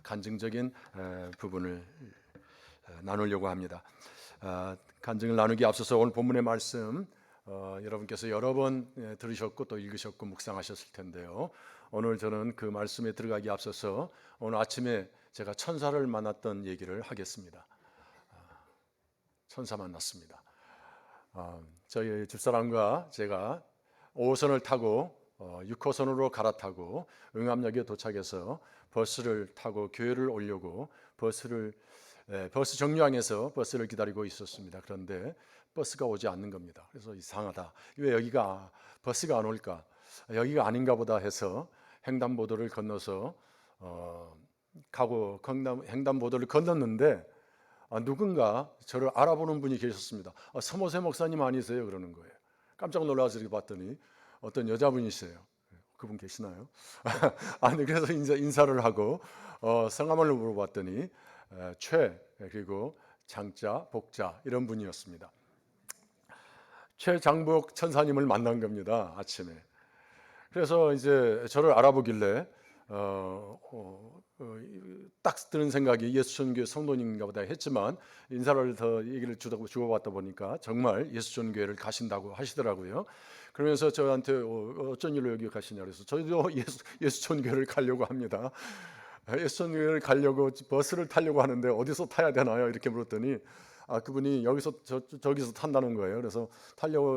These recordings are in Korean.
간증적인 부분을 나누려고 합니다. 간증을 나누기 앞서서 오늘 본문의 말씀 여러분께서 여러 번 들으셨고 또 읽으셨고 묵상하셨을 텐데요. 오늘 저는 그 말씀에 들어가기 앞서서 오늘 아침에 제가 천사를 만났던 얘기를 하겠습니다. 천사 만났습니다. 저희 집사람과 제가 5호선을 타고 6호선으로 갈아타고 응암역에 도착해서 버스를 타고 교회를 오려고 버스 정류장에서 버스를 기다리고 있었습니다. 그런데 버스가 오지 않는 겁니다. 그래서 이상하다. 왜 여기가 버스가 안 올까? 여기가 아닌가 보다 해서 횡단보도를 건너서 가고 횡단보도를 건넜는데 누군가 저를 알아보는 분이 계셨습니다. 서모세 목사님 아니세요? 그러는 거예요. 깜짝 놀라서 이렇게 봤더니 어떤 여자분이세요. 그분 계시나요? 아니 그래서 인사를 하고 성함을 물어봤더니 최 그리고 장자 복자 이런 분이었습니다. 최장복 천사님을 만난 겁니다. 아침에. 그래서 이제 저를 알아보길래 딱 드는 생각이 예수천교회 성도님인가 보다 했지만 인사를 더 얘기를 주고받다 보니까 정말 예수천교회를 가신다고 하시더라고요. 그러면서 저한테 어쩐 일로 여기 가시냐 그래서 저희도 예수천교회를 가려고 합니다. 예수천교회를 가려고 버스를 타려고 하는데 어디서 타야 되나요? 이렇게 물었더니 그분이 여기서 저기서 탄다는 거예요. 그래서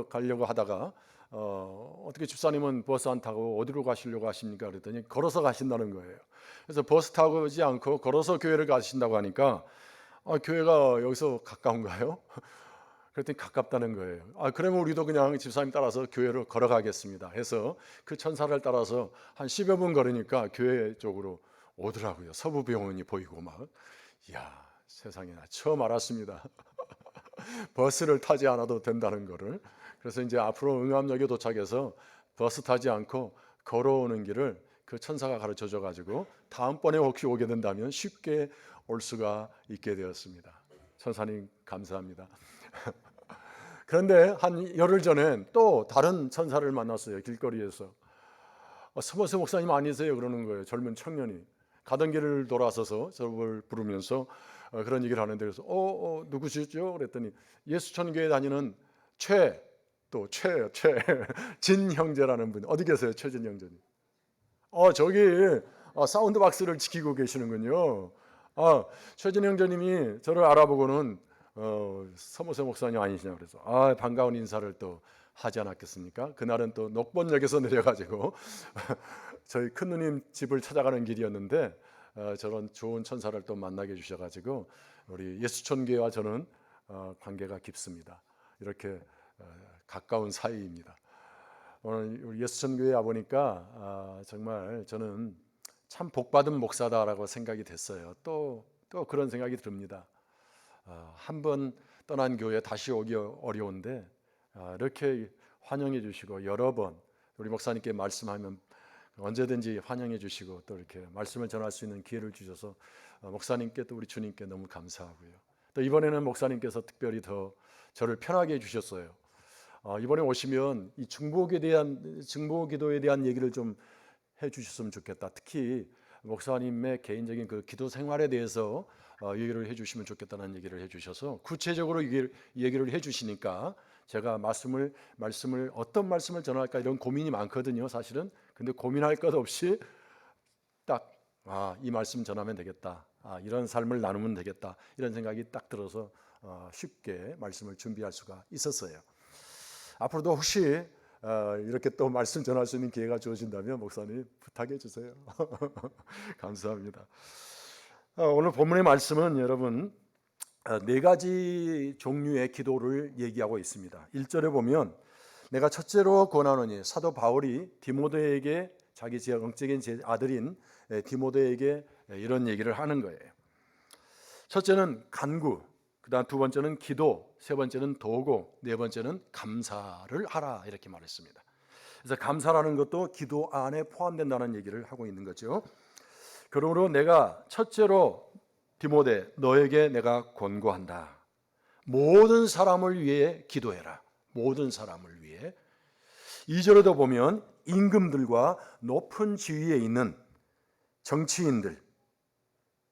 가려고 하다가 어떻게 집사님은 버스 안 타고 어디로 가시려고 하십니까? 그랬더니 걸어서 가신다는 거예요. 그래서 버스 타고 오지 않고 걸어서 교회를 가신다고 하니까 교회가 여기서 가까운가요? 그랬더니 가깝다는 거예요. 그러면 우리도 그냥 집사님 따라서 교회로 걸어가겠습니다 해서 그 천사를 따라서 한 10여 분 걸으니까 교회 쪽으로 오더라고요. 서부병원이 보이고 막. 이야, 세상에 나 처음 알았습니다. 버스를 타지 않아도 된다는 거를. 그래서 이제 앞으로 응암역에 도착해서 버스 타지 않고 걸어오는 길을 그 천사가 가르쳐 줘 가지고 다음번에 혹시 오게 된다면 쉽게 올 수가 있게 되었습니다. 천사님 감사합니다. 그런데 한 열흘 전엔 또 다른 천사를 만났어요. 길거리에서. 서머세 목사님 아니세요? 그러는 거예요. 젊은 청년이. 가던 길을 돌아서서 저를 부르면서 그런 얘기를 하는데 그래서 누구시죠? 그랬더니 예수천교회 다니는 최진 형제라는 분. 어디 계세요? 최진 형제님. 저기 사운드 박스를 지키고 계시는군요. 최진 형제님이 저를 알아보고는 서모세 목사님 아니시냐 그래서 반가운 인사를 또 하지 않았겠습니까? 그날은 또 녹본역에서 내려가지고 저희 큰 누님 집을 찾아가는 길이었는데 저런 좋은 천사를 또 만나게 해주셔가지고 우리 예수천교회와 저는 관계가 깊습니다. 이렇게 가까운 사이입니다. 오늘 우리 예수천교회에 와보니까 정말 저는 참 복받은 목사다라고 생각이 됐어요. 또 그런 생각이 듭니다. 한 번 떠난 교회 다시 오기 어려운데 이렇게 환영해 주시고 여러 번 우리 목사님께 말씀하면 언제든지 환영해 주시고 또 이렇게 말씀을 전할 수 있는 기회를 주셔서 목사님께 또 우리 주님께 너무 감사하고요. 또 이번에는 목사님께서 특별히 더 저를 편하게 해주셨어요. 이번에 오시면 이 중보기도에 대한 얘기를 좀 해주셨으면 좋겠다. 특히 목사님의 개인적인 그 기도 생활에 대해서 얘기를 해주시면 좋겠다는 얘기를 해주셔서 구체적으로 얘기를 해주시니까 제가 말씀을 어떤 말씀을 전할까 이런 고민이 많거든요, 사실은. 근데 고민할 것 없이 딱 이 말씀 전하면 되겠다. 이런 삶을 나누면 되겠다. 이런 생각이 딱 들어서 쉽게 말씀을 준비할 수가 있었어요. 앞으로도 혹시 이렇게 또 말씀 전할 수 있는 기회가 주어진다면 목사님 부탁해 주세요. 감사합니다. 오늘 본문의 말씀은 여러분 네 가지 종류의 기도를 얘기하고 있습니다. 1절에 보면 내가 첫째로 권하노니 사도 바울이 디모데에게 자기 영적인 아들인 디모데에게 이런 얘기를 하는 거예요. 첫째는 간구, 그다음 두 번째는 기도, 세 번째는 도고, 네 번째는 감사를 하라 이렇게 말했습니다. 그래서 감사라는 것도 기도 안에 포함된다는 얘기를 하고 있는 거죠. 그러므로 내가 첫째로 디모데 너에게 내가 권고한다. 모든 사람을 위해 기도해라. 모든 사람을 위해. 2절에도 보면 임금들과 높은 지위에 있는 정치인들,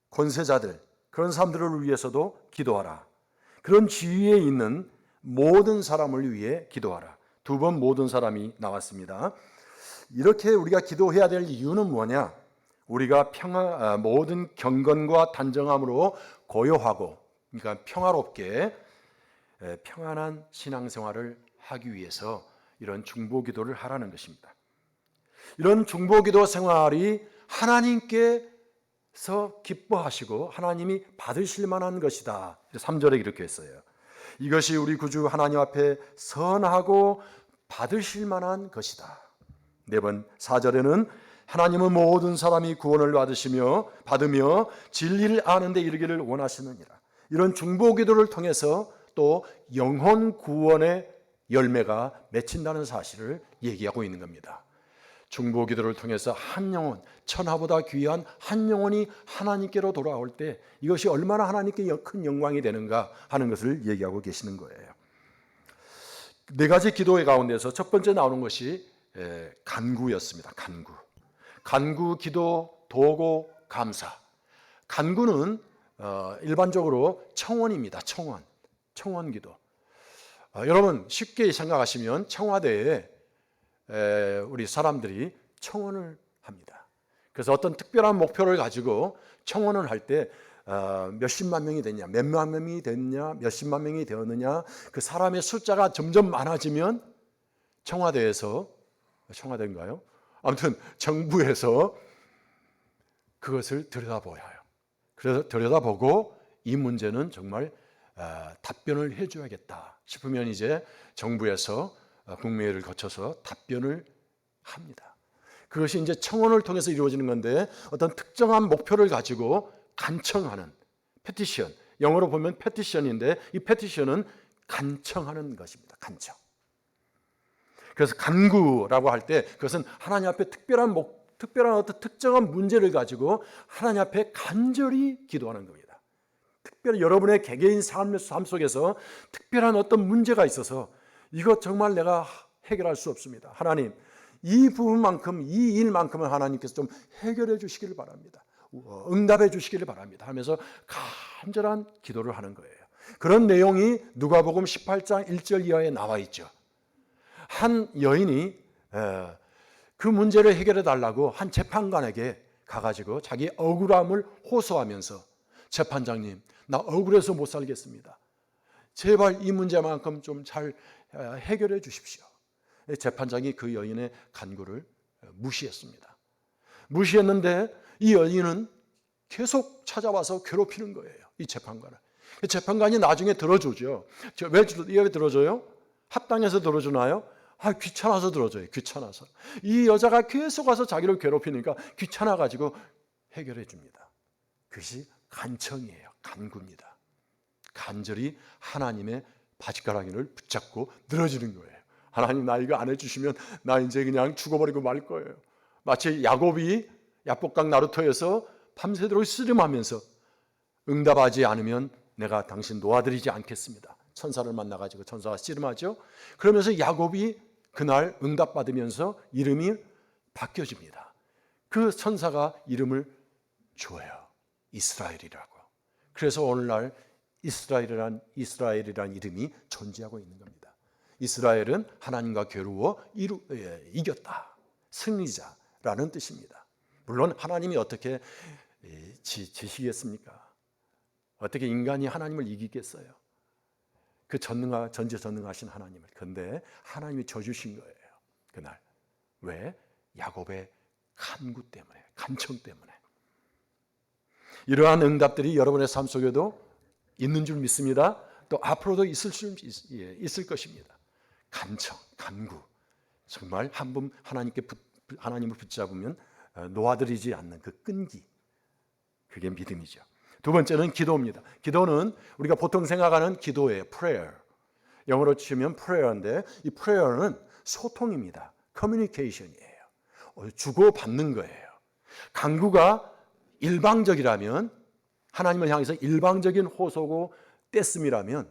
권세자들, 그런 사람들을 위해서도 기도하라. 그런 지위에 있는 모든 사람을 위해 기도하라. 두 번 모든 사람이 나왔습니다. 이렇게 우리가 기도해야 될 이유는 뭐냐? 우리가 모든 경건과 단정함으로 고요하고, 그러니까 평화롭게 평안한 신앙생활을 하기 위해서 이런 중보기도를 하라는 것입니다. 이런 중보기도 생활이 하나님께서 기뻐하시고 하나님이 받으실 만한 것이다. 3절에 이렇게 했어요. 이것이 우리 구주 하나님 앞에 선하고 받으실 만한 것이다. 4번 4절에는 하나님은 모든 사람이 구원을 받으며 진리를 아는 데 이르기를 원하시느니라. 이런 중보기도를 통해서 또 영혼 구원의 열매가 맺힌다는 사실을 얘기하고 있는 겁니다. 중보기도를 통해서 한 영혼, 천하보다 귀한 한 영혼이 하나님께로 돌아올 때 이것이 얼마나 하나님께 큰 영광이 되는가 하는 것을 얘기하고 계시는 거예요. 4가지 기도의 가운데서 첫 번째 나오는 것이 간구였습니다. 간구, 기도, 도고, 감사. 간구는 일반적으로 청원입니다. 청원 기도. 여러분 쉽게 생각하시면 청와대에 우리 사람들이 청원을 합니다. 그래서 어떤 특별한 목표를 가지고 청원을 할 때 몇십만 명이 됐냐, 몇만 명이 됐냐, 몇십만 명이 되었느냐, 그 사람의 숫자가 점점 많아지면 청와대인가요? 아무튼 정부에서 그것을 들여다보아요. 그래서 들여다보고 이 문제는 정말 답변을 해줘야겠다 싶으면 이제 정부에서 국무회의를 거쳐서 답변을 합니다. 그것이 이제 청원을 통해서 이루어지는 건데 어떤 특정한 목표를 가지고 간청하는 페티션, 영어로 보면 페티션인데 이 페티션은 간청하는 것입니다. 간청. 그래서 간구라고 할 때 그것은 하나님 앞에 특별한 어떤 특정한 문제를 가지고 하나님 앞에 간절히 기도하는 겁니다. 특별히 여러분의 개개인 삶 속에서 특별한 어떤 문제가 있어서 이것 정말 내가 해결할 수 없습니다. 하나님, 이 부분만큼, 이 일만큼은 하나님께서 좀 해결해 주시기를 바랍니다. 응답해 주시기를 바랍니다 하면서 간절한 기도를 하는 거예요. 그런 내용이 누가복음 18장 1절 이하에 나와 있죠. 한 여인이 그 문제를 해결해 달라고 한 재판관에게 가가지고 자기 억울함을 호소하면서 재판장님, 나 억울해서 못 살겠습니다. 제발 이 문제만큼 좀 잘 해결해 주십시오. 재판장이 그 여인의 간구를 무시했습니다. 무시했는데 이 여인은 계속 찾아와서 괴롭히는 거예요. 이 재판관을. 재판관이 나중에 들어주죠. 왜 들어줘요? 합당해서 들어주나요? 귀찮아서 들어줘요. 귀찮아서. 이 여자가 계속 와서 자기를 괴롭히니까 귀찮아가지고 해결해 줍니다. 그것이 간청이에요. 간구입니다. 간절히 하나님의 바짓가랑이를 붙잡고 늘어지는 거예요. 하나님, 나 이거 안 해주시면 나 이제 그냥 죽어버리고 말 거예요. 마치 야곱이 야복강 나루터에서 밤새도록 씨름하면서 응답하지 않으면 내가 당신 놓아드리지 않겠습니다. 천사를 만나가지고 천사가 씨름하죠. 그러면서 야곱이 그날 응답받으면서 이름이 바뀌어집니다. 그 천사가 이름을 줘요. 이스라엘이라고. 그래서 오늘날 이스라엘이란 이름이 존재하고 있는 겁니다. 이스라엘은 하나님과 겨루어 이겼다. 승리자라는 뜻입니다. 물론 하나님이 어떻게 지시겠습니까? 어떻게 인간이 하나님을 이기겠어요? 그 전지전능하신 하나님을. 그런데 하나님이 져주신 거예요. 그날. 왜? 야곱의 간구 때문에, 간청 때문에. 이러한 응답들이 여러분의 삶 속에도 있는 줄 믿습니다. 또 앞으로도 있을 것입니다. 간청, 간구. 정말 한 번 하나님을 붙잡으면 놓아드리지 않는 그 끈기. 그게 믿음이죠. 두 번째는 기도입니다. 기도는 우리가 보통 생각하는 기도예요. prayer. 영어로 치면 prayer인데 이 prayer는 소통입니다. communication이에요. 주고받는 거예요. 간구가 일방적이라면, 하나님을 향해서 일방적인 호소고 떼씀이라면,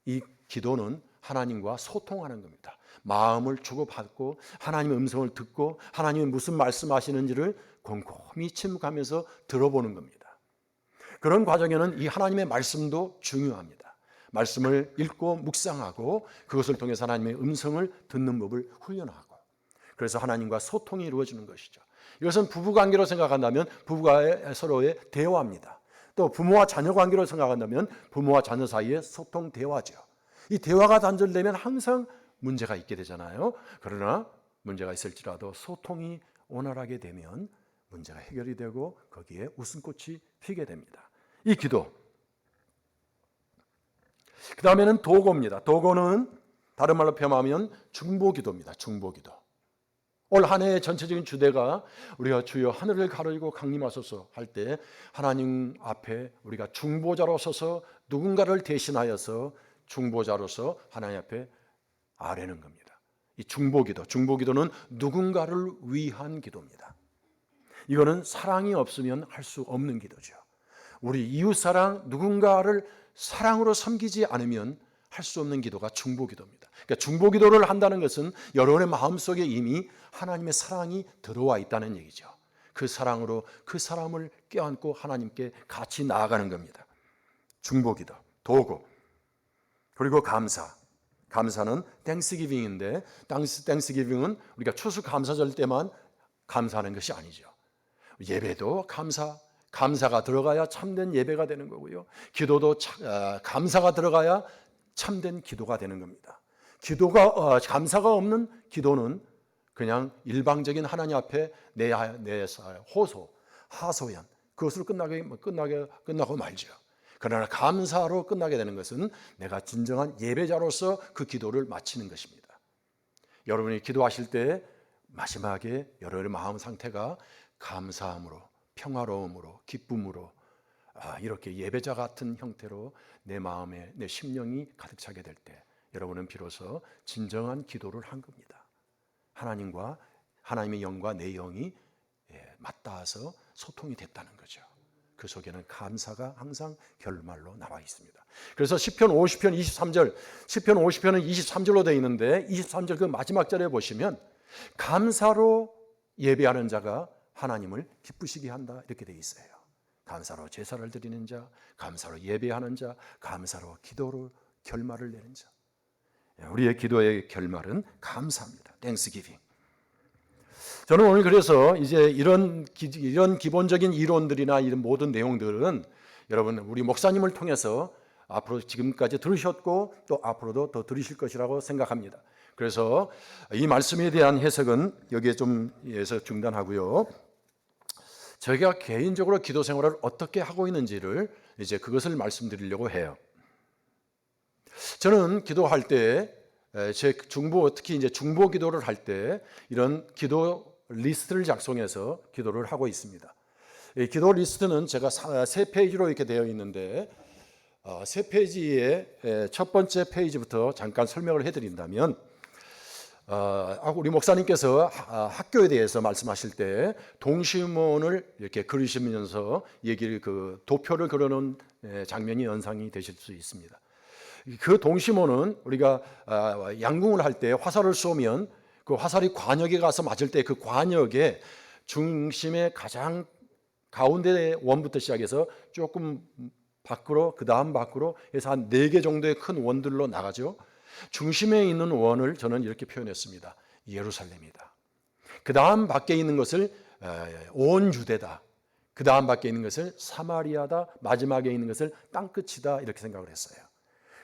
이 기도는 하나님과 소통하는 겁니다. 마음을 주고받고 하나님의 음성을 듣고 하나님이 무슨 말씀하시는지를 곰곰이 침묵하면서 들어보는 겁니다. 그런 과정에는 이 하나님의 말씀도 중요합니다. 말씀을 읽고 묵상하고 그것을 통해서 하나님의 음성을 듣는 법을 훈련하고, 그래서 하나님과 소통이 이루어지는 것이죠. 이것은 부부관계로 생각한다면 부부와의 서로의 대화입니다. 또 부모와 자녀 관계로 생각한다면 부모와 자녀 사이의 소통 대화죠. 이 대화가 단절되면 항상 문제가 있게 되잖아요. 그러나 문제가 있을지라도 소통이 원활하게 되면 문제가 해결이 되고 거기에 웃음꽃이 피게 됩니다. 이 기도. 그 다음에는 도고입니다. 도고는 다른 말로 표현하면 중보기도입니다. 중보기도. 올 한 해의 전체적인 주제가 우리가 주여 하늘을 가르고 강림하소서 할 때 하나님 앞에 우리가 중보자로 서서 누군가를 대신하여서 중보자로서 하나님 앞에 아뢰는 겁니다. 이 중보기도, 중보기도는 누군가를 위한 기도입니다. 이거는 사랑이 없으면 할 수 없는 기도죠. 우리 이웃사랑, 누군가를 사랑으로 섬기지 않으면 할 수 없는 기도가 중보기도입니다. 그러니까 중보기도를 한다는 것은 여러분의 마음속에 이미 하나님의 사랑이 들어와 있다는 얘기죠. 그 사랑으로 그 사람을 껴안고 하나님께 같이 나아가는 겁니다. 중보기도, 도고, 그리고 감사. 감사는 땡스기빙인데, 땡스기빙은 우리가 추수감사절 때만 감사하는 것이 아니죠. 예배도 감사가 들어가야 참된 예배가 되는 거고요. 기도도 감사가 들어가야 참된 기도가 되는 겁니다. 감사가 없는 기도는 그냥 일방적인 하나님 앞에 내 하소연, 그것으로 끝나고 말죠. 그러나 감사로 끝나게 되는 것은 내가 진정한 예배자로서 그 기도를 마치는 것입니다. 여러분이 기도하실 때 마지막에 여러분의 마음 상태가 감사함으로, 평화로움으로, 기쁨으로, 이렇게 예배자 같은 형태로 내 마음에, 내 심령이 가득 차게 될 때 여러분은 비로소 진정한 기도를 한 겁니다. 하나님과, 하나님의 영과 내 영이 맞닿아서 소통이 됐다는 거죠. 그 속에는 감사가 항상 결말로 나와 있습니다. 그래서 시편 50편 23절, 시편 50편은 23절로 되어 있는데 23절 그 마지막 절에 보시면 감사로 예배하는 자가 하나님을 기쁘시게 한다 이렇게 되어 있어요. 감사로 제사를 드리는 자, 감사로 예배하는 자, 감사로 기도로 결말을 내는 자. 우리의 기도의 결말은 감사입니다. Thanksgiving. 저는 오늘 그래서 이제 이런 기본적인 이론들이나 이런 모든 내용들은 여러분 우리 목사님을 통해서 앞으로 지금까지 들으셨고 또 앞으로도 더 들으실 것이라고 생각합니다. 그래서 이 말씀에 대한 해석은 여기에 좀 해서 중단하고요. 저희가 개인적으로 기도 생활을 어떻게 하고 있는지를 이제 그것을 말씀드리려고 해요. 저는 기도할 때 특히 이제 중보 기도를 할 때 이런 기도 리스트를 작성해서 기도를 하고 있습니다. 이 기도 리스트는 제가 3페이지로 이렇게 되어 있는데 3페이지의 첫 번째 페이지부터 잠깐 설명을 해드린다면 우리 목사님께서 학교에 대해서 말씀하실 때 동시문을 이렇게 그리시면서 도표를 그려놓은 장면이 연상이 되실 수 있습니다. 그 동시문은 우리가 양궁을 할 때 화살을 쏘면 그 화살이 관역에 가서 맞을 때 그 관역의 중심의 가장 가운데 원부터 시작해서 조금 밖으로 그 다음 밖으로 해서 한 4개 정도의 큰 원들로 나가죠. 중심에 있는 원을 저는 이렇게 표현했습니다. 예루살렘이다. 그 다음 밖에 있는 것을 온 유대다. 그 다음 밖에 있는 것을 사마리아다. 마지막에 있는 것을 땅끝이다. 이렇게 생각을 했어요.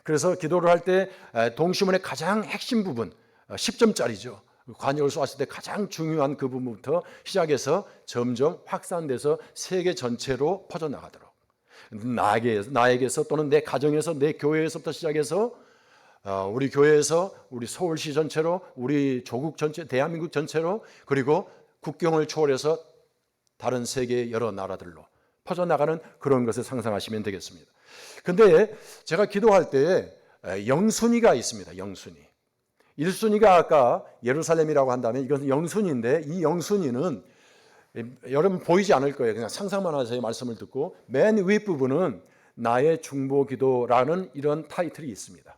그래서 기도를 할 때 동시문의 가장 핵심 부분 10점짜리죠. 관역을 쏘았을 때 가장 중요한 그 부분부터 시작해서 점점 확산돼서 세계 전체로 퍼져나가도록 나에게서 또는 내 가정에서 내 교회에서부터 시작해서 우리 교회에서 우리 서울시 전체로 우리 조국 전체 대한민국 전체로 그리고 국경을 초월해서 다른 세계 여러 나라들로 퍼져나가는 그런 것을 상상하시면 되겠습니다. 근데 제가 기도할 때 영순위가 있습니다. 영순위. 1순위가 아까 예루살렘이라고 한다면 이것은 영순위인데 이 영순위는 여러분 보이지 않을 거예요. 그냥 상상만 하세요. 말씀을 듣고 맨 윗부분은 나의 중보기도라는 이런 타이틀이 있습니다.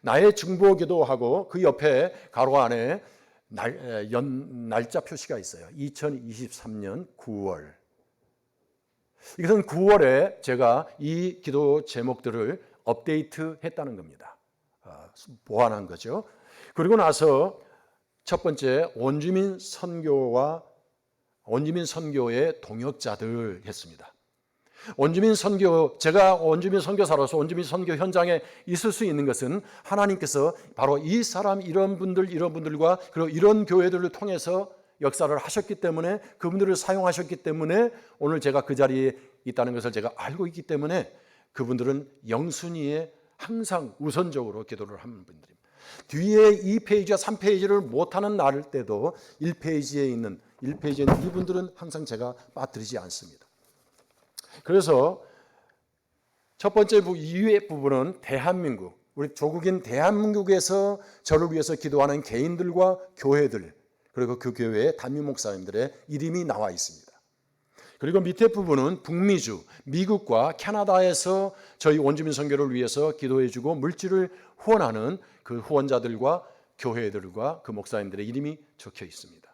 나의 중보기도하고 그 옆에 가로 안에 날짜 표시가 있어요. 2023년 9월 이것은 9월에 제가 이 기도 제목들을 업데이트했다는 겁니다. 보완한 거죠. 그리고 나서 첫 번째 원주민 선교의 동역자들 했습니다. 원주민 선교, 제가 원주민 선교사로서 원주민 선교 현장에 있을 수 있는 것은 하나님께서 바로 이 사람, 이런 분들과 그리고 이런 교회들을 통해서 역사를 하셨기 때문에, 그분들을 사용하셨기 때문에 오늘 제가 그 자리에 있다는 것을 제가 알고 있기 때문에 그분들은 영순위에 항상 우선적으로 기도를 하는 분들입니다. 뒤에 2페이지와 3페이지를 못하는 날 때도 1페이지에 있는 이분들은 항상 제가 빠뜨리지 않습니다. 그래서 첫 번째 이후의 부분은 대한민국, 우리 조국인 대한민국에서 저를 위해서 기도하는 개인들과 교회들, 그리고 그 교회의 담임 목사님들의 이름이 나와 있습니다. 그리고 밑에 부분은 북미주, 미국과 캐나다에서 저희 원주민 선교를 위해서 기도해주고 물질을 후원하는 그 후원자들과 교회들과 그 목사님들의 이름이 적혀 있습니다.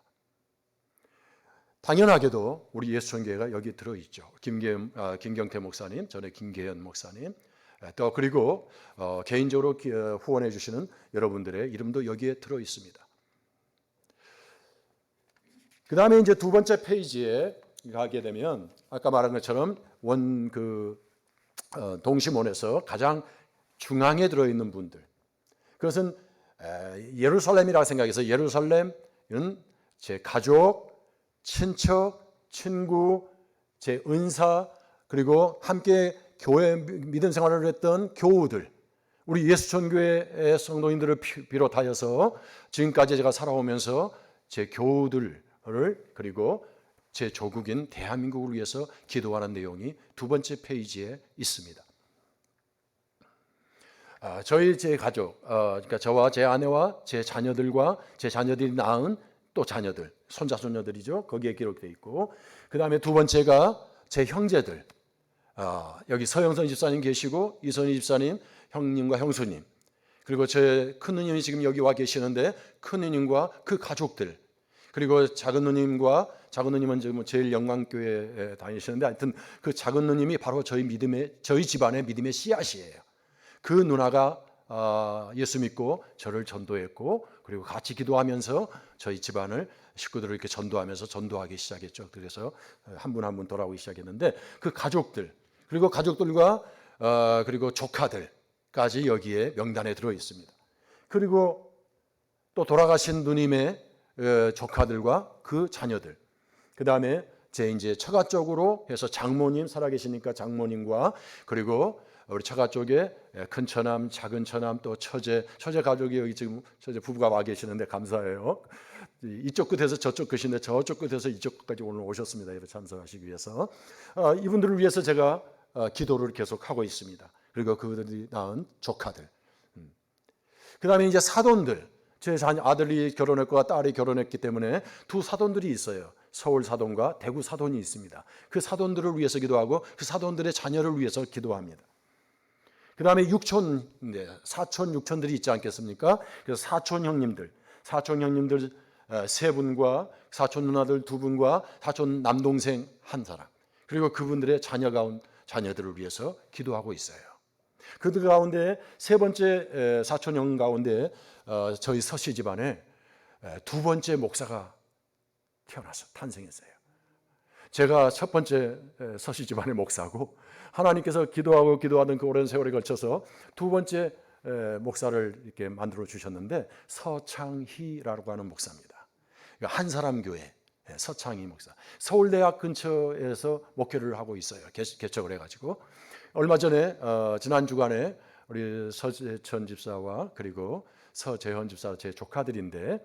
당연하게도 우리 예수천교회가 여기 들어있죠. 김경태 목사님, 전에 김계현 목사님, 또 그리고 개인적으로 후원해 주시는 여러분들의 이름도 여기에 들어있습니다. 그 다음에 이제 두 번째 페이지에 가게 되면 아까 말한 것처럼 동시몬에서 가장 중앙에 들어있는 분들, 그것은 예루살렘이라고 생각해서 예루살렘은 제 가족, 친척, 친구, 제 은사, 그리고 함께 교회 믿음 생활을 했던 교우들, 우리 예수천교회의 성도인들을 비롯하여서 지금까지 제가 살아오면서 제 교우들을, 그리고 제 조국인 대한민국을 위해서 기도하는 내용이 두 번째 페이지에 있습니다. 제 가족, 그러니까 저와 제 아내와 제 자녀들과 제 자녀들이 낳은 또 자녀들, 손자 손녀들이죠. 거기에 기록되어 있고, 그 다음에 두 번째가 제 형제들, 여기 서영선 집사님 계시고 이선희 집사님, 형님과 형수님, 그리고 제 큰누님이 지금 여기 와 계시는데 큰누님과 그 가족들, 그리고 작은누님은 지금 제일 영광교회에 다니시는데, 하여튼 그 작은누님이 바로 저희 집안의 믿음의 씨앗이에요. 그 누나가 예수 믿고 저를 전도했고, 그리고 같이 기도하면서 저희 집안을 식구들을 이렇게 전도하기 시작했죠. 그래서 한 분 한 분 돌아오기 시작했는데, 그 가족들, 그리고 가족들과 그리고 조카들까지 여기에 명단에 들어 있습니다. 그리고 또 돌아가신 누님의 조카들과 그 자녀들, 그 다음에 제 이제 처가 쪽으로 해서 장모님 살아계시니까 장모님과, 그리고 우리 처가 쪽에 큰 처남, 작은 처남, 또 처제 가족이 여기 지금 처제 부부가 와 계시는데 감사해요. 이쪽 끝에서 저쪽 끝인데 저쪽 끝에서 이쪽 끝까지 오늘 오셨습니다. 이렇게 참석하시기 위해서. 이분들을 위해서 제가 기도를 계속 하고 있습니다. 그리고 그들이 낳은 조카들. 그 다음에 이제 사돈들, 제 아들이 결혼했고 딸이 결혼했기 때문에 두 사돈들이 있어요. 서울 사돈과 대구 사돈이 있습니다. 그 사돈들을 위해서 기도하고 그 사돈들의 자녀를 위해서 기도합니다. 그 다음에 사촌, 육촌들이 있지 않겠습니까? 그래서 사촌 형님들 세 분과 사촌 누나들 두 분과 사촌 남동생 한 사람, 그리고 그분들의 자녀들을 위해서 기도하고 있어요. 그들 가운데 세 번째 사촌 형 가운데 저희 서씨 집안에 두 번째 목사가 탄생했어요. 제가 첫 번째 서씨 집안의 목사고, 하나님께서 기도하던 그 오랜 세월에 걸쳐서 두 번째 목사를 이렇게 만들어 주셨는데, 서창희라고 하는 목사입니다. 한 사람 교회 서창희 목사, 서울대학 근처에서 목회를 하고 있어요. 개척을 해가지고 얼마 전에 지난 주간에 우리 서재천 집사와 그리고 서재현 집사, 제 조카들인데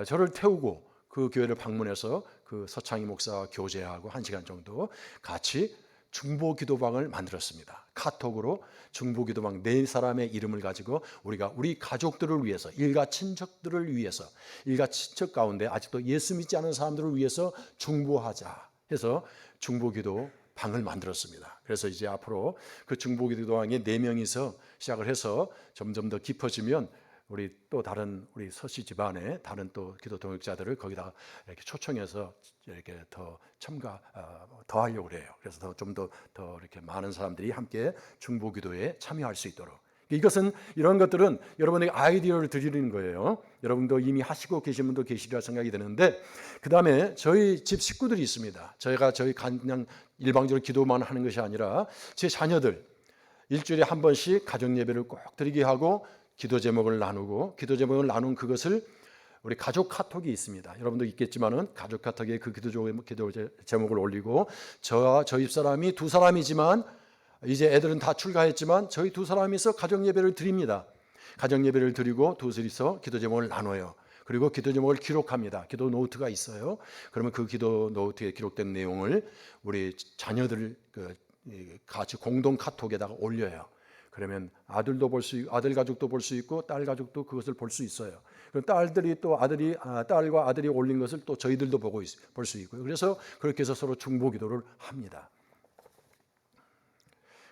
저를 태우고 그 교회를 방문해서 그 서창희 목사와 교제하고 1시간 정도 같이 중보기도방을 만들었습니다. 카톡으로 중보기도방 4사람의 이름을 가지고 우리가 우리 가족들을 위해서, 일가 친척들을 위해서, 일가 친척 가운데 아직도 예수 믿지 않은 사람들을 위해서 중보하자 해서 중보기도방을 만들었습니다. 그래서 이제 앞으로 그 중보기도방에 4명이서 시작을 해서 점점 더 깊어지면 우리 또 다른 우리 서씨 집안에 다른 또 기도 동역자들을 거기다가 이렇게 초청해서 이렇게 더 더 하려고 그래요. 그래서 좀 더 이렇게 많은 사람들이 함께 중보 기도에 참여할 수 있도록. 이것은 이런 것들은 여러분에게 아이디어를 드리는 거예요. 여러분도 이미 하시고 계신 분도 계시리라 생각이 드는데, 그 다음에 저희 집 식구들이 있습니다. 저희 그냥 일방적으로 기도만 하는 것이 아니라 제 자녀들 일주일에 한 번씩 가정 예배를 꼭 드리게 하고 기도 제목을 나누고, 기도 제목을 나눈 그것을 우리 가족 카톡이 있습니다. 여러분도 있겠지만은 가족 카톡에 그 기도 제목을 올리고, 저와 저희 집사람이 두 사람이지만 이제 애들은 다 출가했지만 저희 두 사람이서 가정 예배를 드립니다. 가정 예배를 드리고 둘이서 기도 제목을 나눠요. 그리고 기도 제목을 기록합니다. 기도 노트가 있어요. 그러면 그 기도 노트에 기록된 내용을 우리 자녀들 같이 공동 카톡에다가 올려요. 그러면 아들 가족도 볼 수 있고 딸 가족도 그것을 볼 수 있어요. 그럼 딸과 아들이 올린 것을 또 저희들도 볼 수 있고요. 그래서 그렇게 해서 서로 중보 기도를 합니다.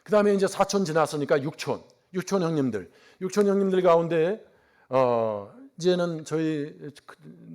그 다음에 이제 사촌 지났으니까 육촌 형님들 가운데 이제는 저희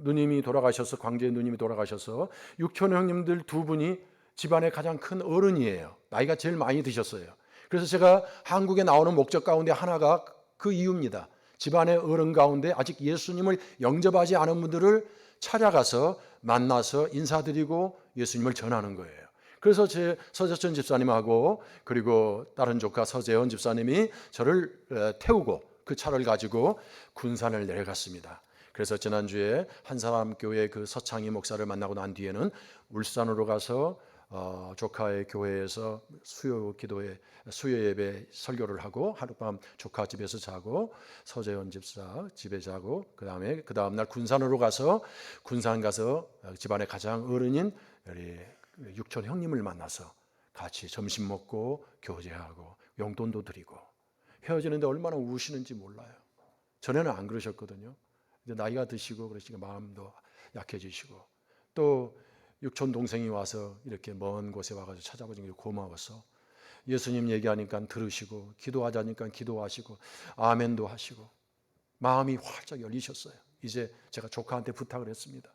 누님이 돌아가셔서, 광재 누님이 돌아가셔서 육촌 형님들 두 분이 집안의 가장 큰 어른이에요. 나이가 제일 많이 드셨어요. 그래서 제가 한국에 나오는 목적 가운데 하나가 그 이유입니다. 집안의 어른 가운데 아직 예수님을 영접하지 않은 분들을 찾아가서 만나서 인사드리고 예수님을 전하는 거예요. 그래서 제 서재천 집사님하고 그리고 다른 조카 서재원 집사님이 저를 태우고 그 차를 가지고 군산을 내려갔습니다. 그래서 지난주에 한사람 교회 그 서창희 목사를 만나고 난 뒤에는 울산으로 가서 조카의 교회에서 수요 예배 설교를 하고 하룻밤 조카 집에서 자고 서재원 집사 집에 자고, 그 다음 날 군산으로 가서 집안의 가장 어른인 우리 육촌 형님을 만나서 같이 점심 먹고 교제하고 용돈도 드리고, 헤어지는데 얼마나 우시는지 몰라요. 전에는 안 그러셨거든요. 이제 나이가 드시고 그러시니까 마음도 약해지시고, 또 육촌 동생이 와서 이렇게 먼 곳에 와가지고 찾아보신 게 고마워서 예수님 얘기하니까 들으시고, 기도하자니까 기도하시고, 아멘도 하시고, 마음이 활짝 열리셨어요. 이제 제가 조카한테 부탁을 했습니다.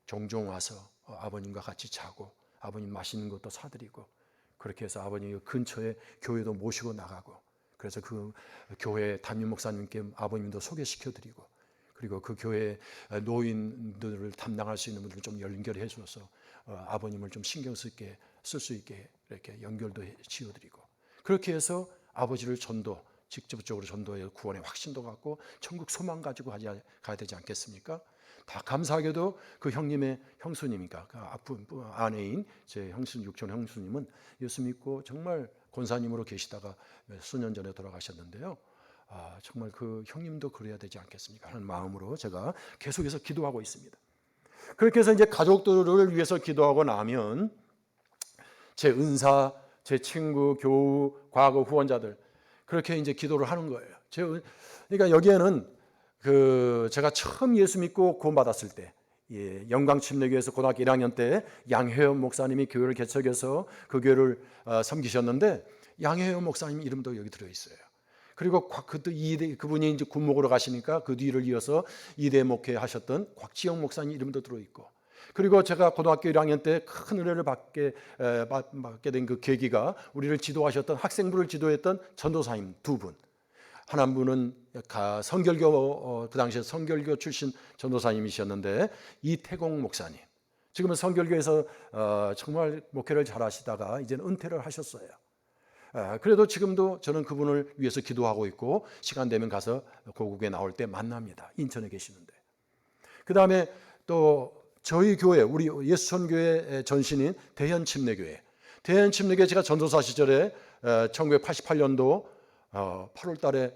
종종 와서 아버님과 같이 자고 아버님 맛있는 것도 사드리고, 그렇게 해서 아버님 근처에 교회도 모시고 나가고, 그래서 그 교회 담임 목사님께 아버님도 소개시켜드리고, 그리고 그 교회 노인들을 담당할 수 있는 분들 좀 연결해 줘서 아버님을 좀 신경 쓸 수 있게 이렇게 연결도 지어드리고, 그렇게 해서 아버지를 직접적으로 전도해 구원의 확신도 갖고 천국 소망 가지고 가야 되지 않겠습니까? 다 감사하게도 그 형님의 형수님이니까 그 아픈 아내인 제 육촌 형수님은 예수 믿고 정말 권사님으로 계시다가 수년 전에 돌아가셨는데요. 정말 그 형님도 그래야 되지 않겠습니까 하는 마음으로 제가 계속해서 기도하고 있습니다. 그렇게 해서 이제 가족들을 위해서 기도하고 나면 제 은사, 제 친구, 교우, 과거 후원자들 그렇게 이제 기도를 하는 거예요. 그러니까 여기에는 제가 처음 예수 믿고 구원받았을 때, 영광침례교회에서 고등학교 1학년 때 양혜연 목사님이 교회를 개척해서 그 교회를 섬기셨는데, 양혜연 목사님 이름도 여기 들어 있어요. 그리고 그분이 이제 군목으로 가시니까 그 뒤를 이어서 2대 목회하셨던 곽지영 목사님 이름도 들어 있고, 그리고 제가 고등학교 1학년 때 큰 은혜를 받게 된 그 계기가 우리를 지도하셨던 학생부를 지도했던 전도사님 두 분. 한 분은 성결교 그 당시에 성결교 출신 전도사님이셨는데 이태공 목사님. 지금은 성결교에서 정말 목회를 잘하시다가 이제는 은퇴를 하셨어요. 그래도 지금도 저는 그분을 위해서 기도하고 있고, 시간 되면 가서 고국에 나올 때 만납니다. 인천에 계시는데. 그 다음에 또 저희 교회, 우리 예수천교회 전신인 대현침례교회. 대현침례교회 제가 전도사 시절에 1988년도 8월 달에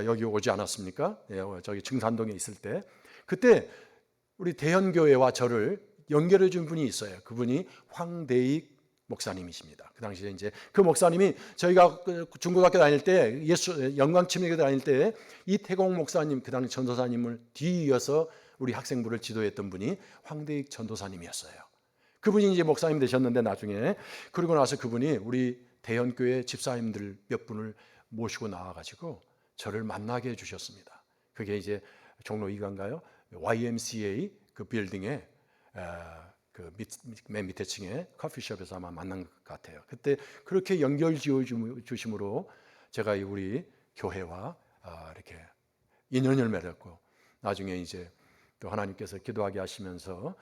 여기 오지 않았습니까? 저기 증산동에 있을 때. 그때 우리 대현교회와 저를 연결해 준 분이 있어요. 그분이 황대익 목사님이십니다. 그 당시에 이제 그 목사님이 저희가 중고등학교 다닐 때 영광침례교회 다닐 때 이태공 목사님, 그 당시 전도사님을 뒤이어서 우리 학생부를 지도했던 분이 황대익 전도사님이었어요. 그분이 이제 목사님 되셨는데 나중에, 그러고 나서 그분이 우리 대현교회 집사님들 몇 분을 모시고 나와가지고 저를 만나게 해주셨습니다. 그게 이제 종로 2가인가요? YMCA 그 빌딩에 맨 밑에 층에 커피숍에서 아마 만난 것 같아요. 그때 그렇게 연결 지어 주심으로 제가 우리 교회와 이렇게 인연을 맺었고, 나중에 이제 또 하나님께서 기도하게 하시면서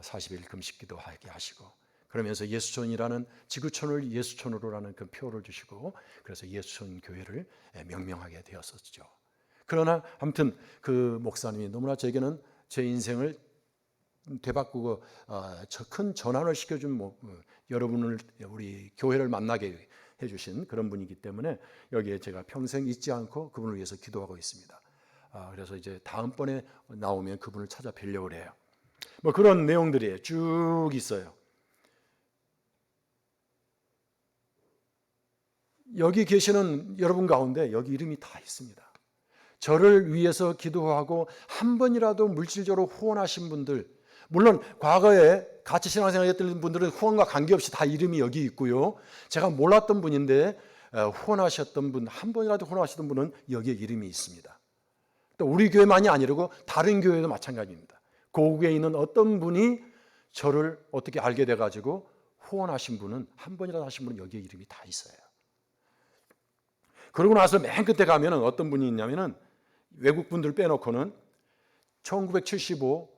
40일 금식 기도하게 하시고, 그러면서 예수촌이라는 지구촌을 예수촌으로라는 그 표를 주시고, 그래서 예수촌 교회를 명명하게 되었었죠. 그러나 아무튼 그 목사님이 너무나 제게는 제 인생을 되바꾸고 큰 전환을 시켜준 여러분을, 우리 교회를 만나게 해주신 그런 분이기 때문에 여기에 제가 평생 잊지 않고 그분을 위해서 기도하고 있습니다. 그래서 이제 다음번에 나오면 그분을 찾아 뵈려고 해요. 뭐 그런 내용들이 쭉 있어요. 여기 계시는 여러분 가운데 여기 이름이 다 있습니다. 저를 위해서 기도하고 한 번이라도 물질적으로 후원하신 분들, 물론 과거에 같이 신앙생활했던 분들은 후원과 관계없이 다 이름이 여기 있고요. 제가 몰랐던 분인데 후원하셨던 분, 한 번이라도 후원하셨던 분은 여기에 이름이 있습니다. 또 우리 교회만이 아니고 다른 교회도 마찬가지입니다. 고국에 있는 어떤 분이 저를 어떻게 알게 돼가지고 후원하신 분은, 한 번이라도 하신 분은 여기에 이름이 다 있어요. 그러고 나서 맨 끝에 가면은 어떤 분이 있냐면은, 외국 분들 빼놓고는 1975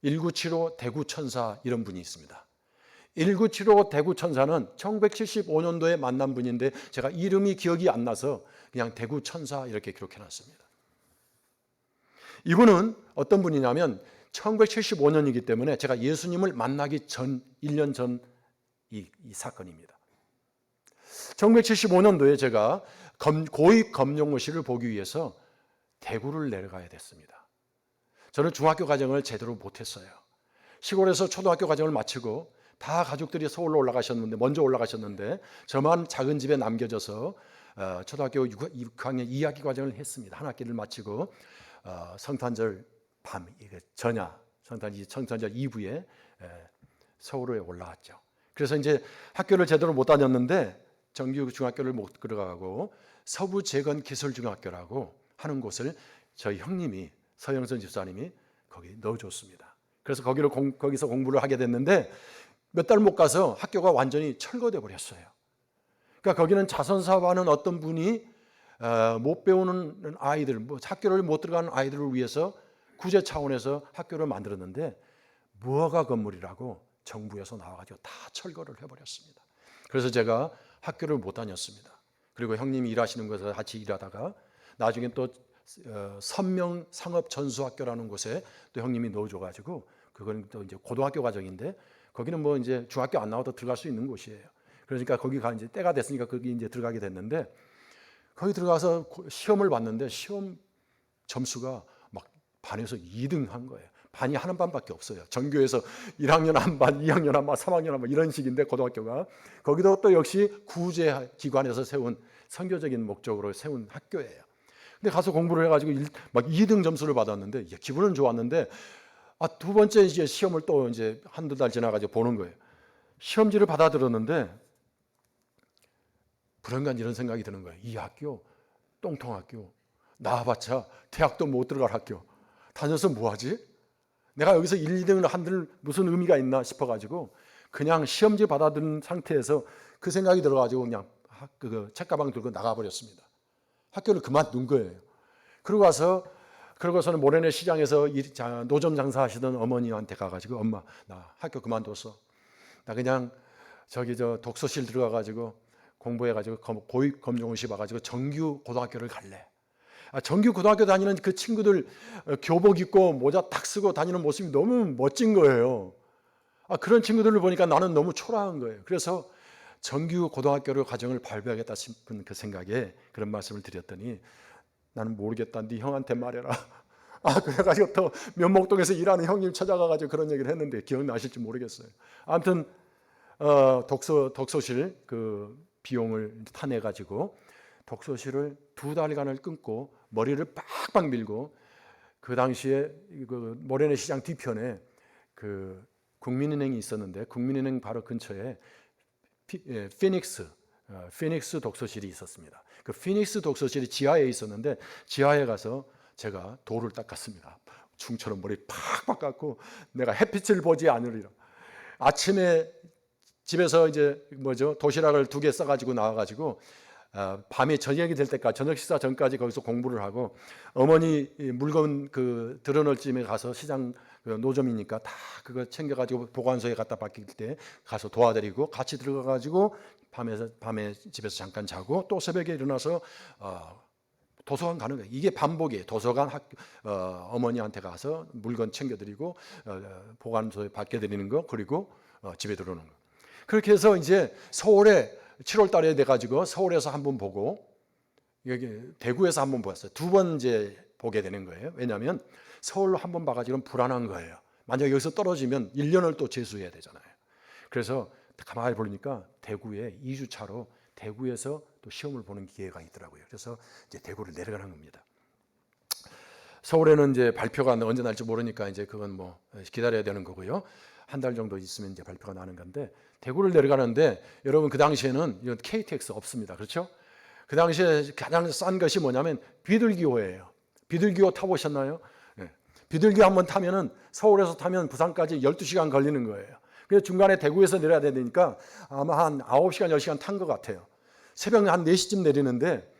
1975 대구천사 이런 분이 있습니다. 1975 대구천사는 1975년도에 만난 분인데 제가 이름이 기억이 안 나서 그냥 대구천사 이렇게 기록해놨습니다. 이분은 어떤 분이냐면 1975년이기 때문에 제가 예수님을 만나기 전 1년 전 이 사건입니다. 1975년도에 제가 고입 검정고시를 보기 위해서 대구를 내려가야 됐습니다. 저는 중학교 과정을 제대로 못했어요. 시골에서 초등학교 과정을 마치고 다 가족들이 서울로 먼저 올라가셨는데 저만 작은 집에 남겨져서 초등학교 6학년 2학기 과정을 했습니다. 한 학기를 마치고 성탄절 밤, 성탄절 이브에 서울에 올라왔죠. 그래서 이제 학교를 제대로 못 다녔는데 정규 중학교를 못 들어가고 서부재건기술중학교라고 하는 곳을 저희 형님이, 서영선 집사님이 거기 넣어줬습니다. 그래서 거기서 공부를 하게 됐는데 몇 달 못 가서 학교가 완전히 철거돼 버렸어요. 그러니까 거기는 자선사업하는 어떤 분이 못 배우는 아이들, 학교를 못 들어가는 아이들을 위해서 구제 차원에서 학교를 만들었는데 무허가 건물이라고 정부에서 나와가지고 다 철거를 해버렸습니다. 그래서 제가 학교를 못 다녔습니다. 그리고 형님이 일하시는 곳에서 같이 일하다가 나중에 또 선명 상업전수학교라는 곳에 또 형님이 넣어줘가지고, 그건 또 이제 고등학교 과정인데 거기는 뭐 이제 중학교 안 나와도 들어갈 수 있는 곳이에요. 그러니까 거기가 이제 때가 됐으니까 거기 이제 들어가게 됐는데, 거기 들어가서 시험을 봤는데 시험 점수가 막 반에서 2등 한 거예요. 반이 하는 반밖에 없어요. 전교에서 1학년 한 반, 2학년 한 반, 3학년 한 반 이런 식인데 고등학교가, 거기도 또 역시 구제 기관에서 세운 선교적인 목적으로 세운 학교예요. 근데 가서 공부를 해가지고 막 2등 점수를 받았는데 기분은 좋았는데 두 번째 이제 시험을 또 이제 한두 달 지나가지고 보는 거예요. 시험지를 받아들었는데 불현간 이런 생각이 드는 거예요. 이 학교 똥통학교, 나와봤자 대학도 못 들어갈 학교 다녀서 뭐하지? 내가 여기서 1, 2등을 한들 무슨 의미가 있나 싶어가지고 그냥 시험지 받아든 상태에서 그 생각이 들어가지고 그냥 그 책가방 들고 나가버렸습니다. 학교를 그만둔 거예요. 그러고서는 모래내 시장에서 노점 장사하시던 어머니한테 가가지고, 엄마 나 학교 그만뒀어. 나 그냥 독서실 들어가가지고 공부해가지고 고입 검정고시 봐가지고 정규 고등학교를 갈래. 정규 고등학교 다니는 그 친구들 교복 입고 모자 딱 쓰고 다니는 모습이 너무 멋진 거예요. 그런 친구들을 보니까 나는 너무 초라한 거예요. 그래서 정규 고등학교를 과정을 발표하겠다 싶은 그 생각에 그런 말씀을 드렸더니, 나는 모르겠다, 네 형한테 말해라. 그래가지고 또 면목동에서 일하는 형님 찾아가가지고 그런 얘기를 했는데 기억나실지 모르겠어요. 아무튼 독서실 그 비용을 타내가지고 독서실을 2달간을 끊고 머리를 빡빡 밀고, 그 당시에 그 모래내 시장 뒤편에 그 국민은행이 있었는데 국민은행 바로 근처에 피닉스 피닉스 독서실이 있었습니다. 그 피닉스 독서실이 지하에 있었는데 지하에 가서 제가 돌을 닦았습니다. 중처럼 머리 팍팍 깎고 내가 햇빛을 보지 않으리라. 아침에 집에서 이제 도시락을 2개 싸가지고 나와가지고 밤에 저녁이 될 때까지 저녁 식사 전까지 거기서 공부를 하고 어머니 물건 들어놓을 쯤에 가서 시장 노점이니까 다 그거 챙겨가지고 보관소에 갖다 맡길 때 가서 도와드리고 같이 들어가가지고 밤에 집에서 잠깐 자고 또 새벽에 일어나서 도서관 가는 거예요. 이게 반복이에요. 도서관 어머니한테 가서 물건 챙겨드리고 보관소에 맡겨드리는 거 그리고 집에 들어오는 거. 그렇게 해서 이제 서울에 7월 달에 돼가지고 서울에서 한번 보고 여기 대구에서 한번 보았어요. 2번 이제 보게 되는 거예요. 왜냐하면 서울로 한번 봐가지고는 불안한 거예요. 만약 여기서 떨어지면 1년을 또 재수해야 되잖아요. 그래서 가만히 보니까 대구에 2주 차로 대구에서 또 시험을 보는 기회가 있더라고요. 그래서 이제 대구를 내려가는 겁니다. 서울에는 이제 발표가 언제 날지 모르니까 이제 그건 뭐 기다려야 되는 거고요. 한 달 정도 있으면 이제 발표가 나는 건데 대구를 내려가는데 여러분 그 당시에는 이런 KTX 없습니다. 그렇죠? 그 당시에 가장 싼 것이 뭐냐면 비둘기호예요. 비둘기호 타보셨나요? 네. 비둘기 한번 타면은 서울에서 타면 부산까지 12시간 걸리는 거예요. 그래서 중간에 대구에서 내려야 되니까 아마 한 9시간, 10시간 탄 것 같아요. 새벽 한 4시쯤 내리는데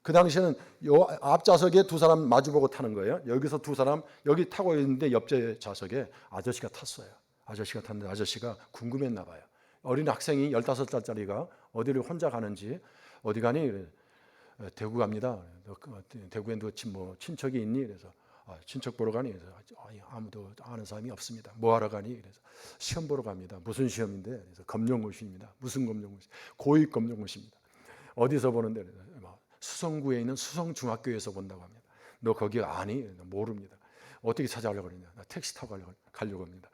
그 당시에는 요 앞좌석에 2사람 마주보고 타는 거예요. 여기서 2사람 여기 타고 있는데 옆 좌석에 아저씨가 탔어요. 아저씨가 탔는데 아저씨가 궁금했나 봐요. 어린 학생이 15살짜리가 어디를 혼자 가는지 어디 가니? 대구 갑니다. 대구에 너 친척이 있니? 그래서 친척 보러 가니? 그래서 아무도 아는 사람이 없습니다. 뭐 하러 가니? 그래서 시험 보러 갑니다. 무슨 시험인데? 그래서 검정고시입니다. 무슨 검정고시? 고위 검정고시입니다. 어디서 보는데? 그래서 수성구에 있는 수성중학교에서 본다고 합니다. 너 거기 아니? 모릅니다. 어떻게 찾아가려고 그러냐? 나 택시 타고 가려고 합니다.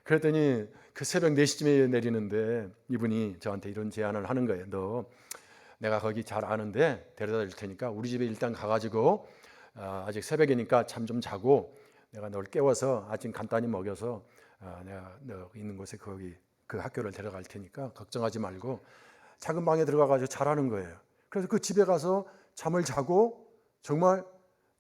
그랬더니 그 새벽 4시쯤에 내리는데 이분이 저한테 이런 제안을 하는 거예요. 너 내가 거기 잘 아는데 데려다 줄 테니까 우리 집에 일단 가가지고 아직 새벽이니까 잠 좀 자고 내가 널 깨워서 아침 간단히 먹여서 내가 너 있는 곳에 거기 그 학교를 데려갈 테니까 걱정하지 말고 작은 방에 들어가가지고 자라는 거예요. 그래서 그 집에 가서 잠을 자고 정말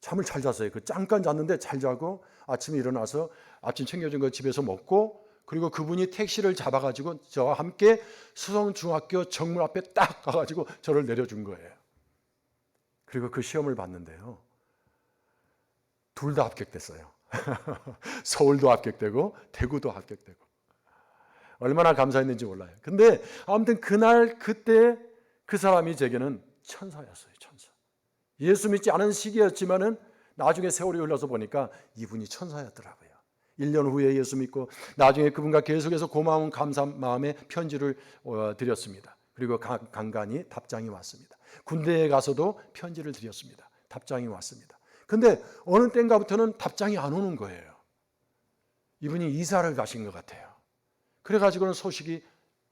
잠을 잘 잤어요. 그 잠깐 잤는데 잘 자고 아침에 일어나서 아침 챙겨준 거 집에서 먹고 그리고 그분이 택시를 잡아가지고 저와 함께 수성중학교 정문 앞에 딱 가가지고 저를 내려준 거예요. 그리고 그 시험을 봤는데요. 둘 다 합격됐어요. 서울도 합격되고 대구도 합격되고. 얼마나 감사했는지 몰라요. 근데 아무튼 그날 그때 그 사람이 제게는 천사였어요. 천사. 예수 믿지 않은 시기였지만은 나중에 세월이 흘러서 보니까 이분이 천사였더라고요. 1년 후에 예수 믿고 나중에 그분과 계속해서 고마운 감사 마음에 편지를 드렸습니다. 그리고 간간히 답장이 왔습니다. 군대에 가서도 편지를 드렸습니다. 답장이 왔습니다. 근데 어느 때인가부터는 답장이 안 오는 거예요. 이분이 이사를 가신 것 같아요. 그래가지고는 소식이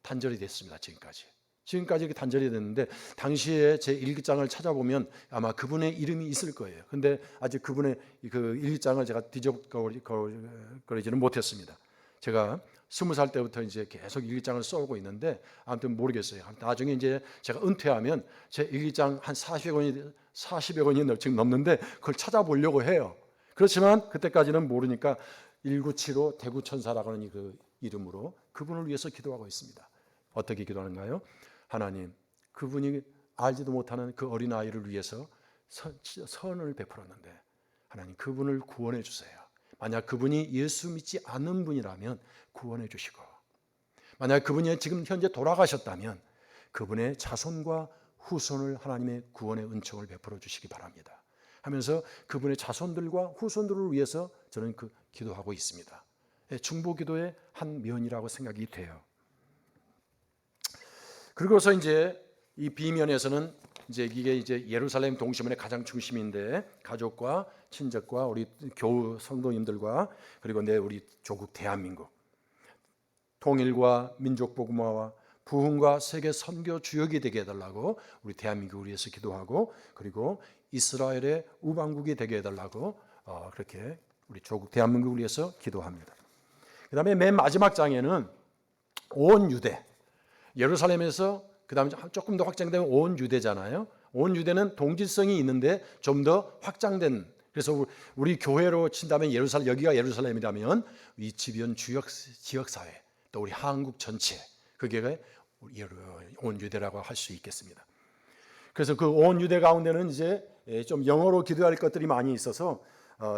단절이 됐습니다. 지금까지 이렇게 단절이 됐는데 당시에 제 일기장을 찾아보면 아마 그분의 이름이 있을 거예요. 근데 아직 그분의 그 일기장을 제가 뒤적거리지는 못했습니다. 제가 20살 때부터 이제 계속 일기장을 써오고 있는데 아무튼 모르겠어요. 나중에 이제 제가 은퇴하면 제 일기장 한 40여 권이 지금 넘는데 그걸 찾아보려고 해요. 그렇지만 그때까지는 모르니까 1975 대구천사라는 그 이름으로 그분을 위해서 기도하고 있습니다. 어떻게 기도하는가요? 하나님, 그분이 알지도 못하는 그 어린아이를 위해서 선을 베풀었는데 하나님 그분을 구원해 주세요. 만약 그분이 예수 믿지 않는 분이라면 구원해 주시고 만약 그분이 지금 현재 돌아가셨다면 그분의 자손과 후손을 하나님의 구원의 은총을 베풀어 주시기 바랍니다 하면서 그분의 자손들과 후손들을 위해서 저는 기도하고 있습니다. 중보기도의 한 면이라고 생각이 돼요. 그리고서 이제 이 B면에서는 이게 이제 예루살렘 동시문의 가장 중심인데 가족과 친척과 우리 교우 성도님들과 그리고 우리 조국 대한민국 통일과 민족 복음화와 부흥과 세계 선교 주역이 되게 해달라고 우리 대한민국을 위해서 기도하고 그리고 이스라엘의 우방국이 되게 해달라고 그렇게 우리 조국 대한민국을 위해서 기도합니다. 그 다음에 맨 마지막 장에는 온 유대 예루살렘에서 그다음에 조금 더 확장되면 온 유대잖아요. 온 유대는 동질성이 있는데 좀 더 확장된, 그래서 우리 교회로 친다면 여기가 예루살렘이라면 이 주변 지역 사회, 또 우리 한국 전체, 그게 온 유대라고 할 수 있겠습니다. 그래서 그 온 유대 가운데는 이제 좀 영어로 기도할 것들이 많이 있어서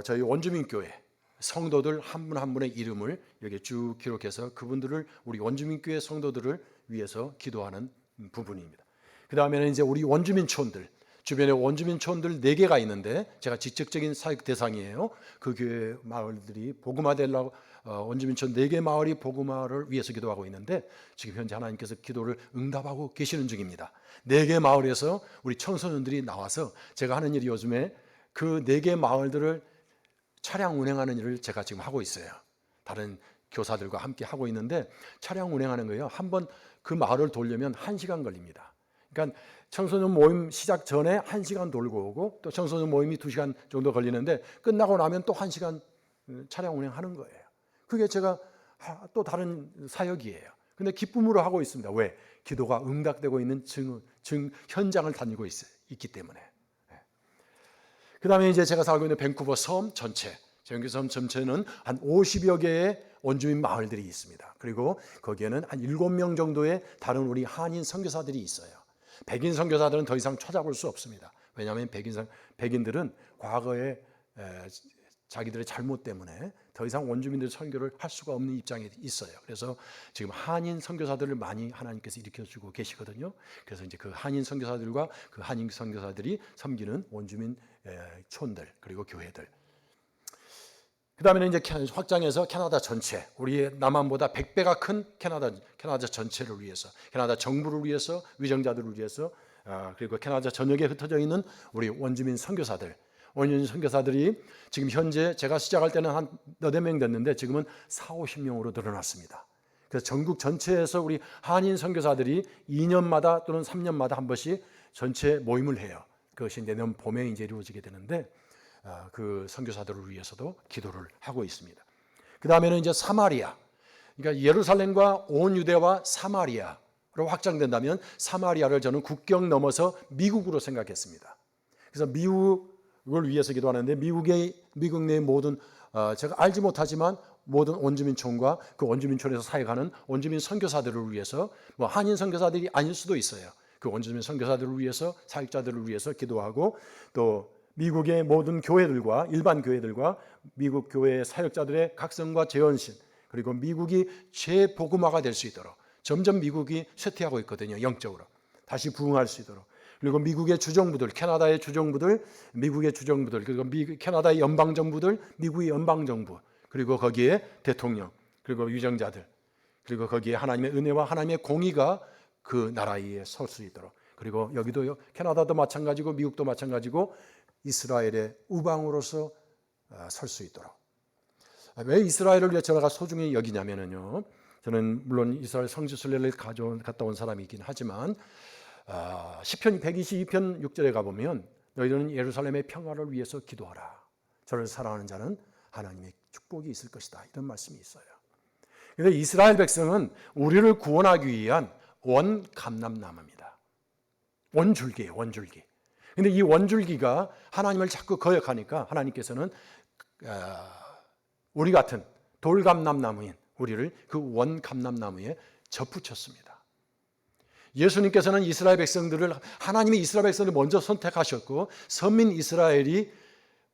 저희 원주민 교회 성도들 한 분 한 분의 이름을 이렇게 쭉 기록해서 그분들을, 우리 원주민 교회 성도들을 위해서 기도하는 부분입니다. 그 다음에는 이제 우리 원주민촌들, 주변에 원주민촌들 4개가 있는데 제가 직접적인 사역 대상이에요. 그 교회 마을들이 복음화되려고 원주민촌 4개 마을이 복음화를 위해서 기도하고 있는데 지금 현재 하나님께서 기도를 응답하고 계시는 중입니다. 4개 마을에서 우리 청소년들이 나와서 제가 하는 일이 요즘에 그 4개 마을들을 차량 운행하는 일을 제가 지금 하고 있어요. 다른 교사들과 함께 하고 있는데 차량 운행하는 거예요. 한번 그 마을을 돌려면 1시간 걸립니다. 그러니까 청소년 모임 시작 전에 1시간 돌고 오고 또 청소년 모임이 2시간 정도 걸리는데 끝나고 나면 또 1시간 차량 운행하는 거예요. 그게 제가 또 다른 사역이에요. 근데 기쁨으로 하고 있습니다. 왜? 기도가 응답되고 있는 현장을 다니고 있기 때문에. 그 다음에 이제 제가 살고 있는 밴쿠버 섬 전체, 밴쿠버 섬 전체는 한 50여 개의 원주민 마을들이 있습니다. 그리고 거기에는 한 7명 정도의 다른 우리 한인 선교사들이 있어요. 백인 선교사들은 더 이상 찾아볼 수 없습니다. 왜냐하면 백인들은 과거에 자기들의 잘못 때문에 더 이상 원주민들 선교를 할 수가 없는 입장에 있어요. 그래서 지금 한인 선교사들을 많이 하나님께서 일으켜주고 계시거든요. 그래서 이제 그 한인 선교사들과 그 한인 선교사들이 섬기는 원주민 촌들 그리고 교회들. 그 다음에는 이제 확장해서 캐나다 전체, 우리 남한보다 100배가 큰 캐나다 전체를 위해서, 캐나다 정부를 위해서, 위정자들을 위해서, 그리고 캐나다 전역에 흩어져 있는 우리 원주민 선교사들, 원주민 선교사들이 지금 현재 제가 시작할 때는 한 8명 됐는데 지금은 40-50명으로 늘어났습니다. 그래서 전국 전체에서 우리 한인 선교사들이 2년마다 또는 3년마다 한 번씩 전체 모임을 해요. 그것이 내년 봄에 이제 이루어지게 되는데 그 선교사들을 위해서도 기도를 하고 있습니다. 그 다음에는 이제 사마리아, 그러니까 예루살렘과 온 유대와 사마리아로 확장된다면 사마리아를 저는 국경 넘어서 미국으로 생각했습니다. 그래서 미국을 위해서 기도하는데 미국 내 모든 제가 알지 못하지만 모든 원주민촌과 그 원주민촌에서 사역하는 원주민 선교사들을 위해서, 뭐 한인 선교사들이 아닐 수도 있어요. 그 원주민 선교사들을 위해서, 사역자들을 위해서 기도하고, 또 미국의 모든 교회들과 일반 교회들과 미국 교회의 사역자들의 각성과 재헌신, 그리고 미국이 재복음화가 될 수 있도록, 점점 미국이 쇠퇴하고 있거든요. 영적으로 다시 부흥할 수 있도록. 그리고 미국의 주정부들, 캐나다의 주정부들, 미국의 주정부들, 그리고 캐나다의 연방정부들, 미국의 연방정부, 그리고 거기에 대통령, 그리고 위정자들, 그리고 거기에 하나님의 은혜와 하나님의 공의가 그 나라에 설 수 있도록. 그리고 여기도 캐나다도 마찬가지고 미국도 마찬가지고 이스라엘의 우방으로서 설 수 있도록. 왜 이스라엘을 위해 제가 소중히 여기냐면요, 저는 물론 이스라엘 성지순례를 갔다 온 사람이긴 하지만 시편 122편 6절에 가보면 너희들은 예루살렘의 평화를 위해서 기도하라. 저를 사랑하는 자는 하나님의 축복이 있을 것이다. 이런 말씀이 있어요. 그런데 이스라엘 백성은 우리를 구원하기 위한 원감람나무입니다. 원줄기예요. 원줄기. 그런데 이 원줄기가 하나님을 자꾸 거역하니까 하나님께서는 우리 같은 돌감람나무인 우리를 그 원감람나무에 접붙였습니다. 예수님께서는 이스라엘 백성들을, 하나님이 이스라엘 백성들을 먼저 선택하셨고 선민 이스라엘이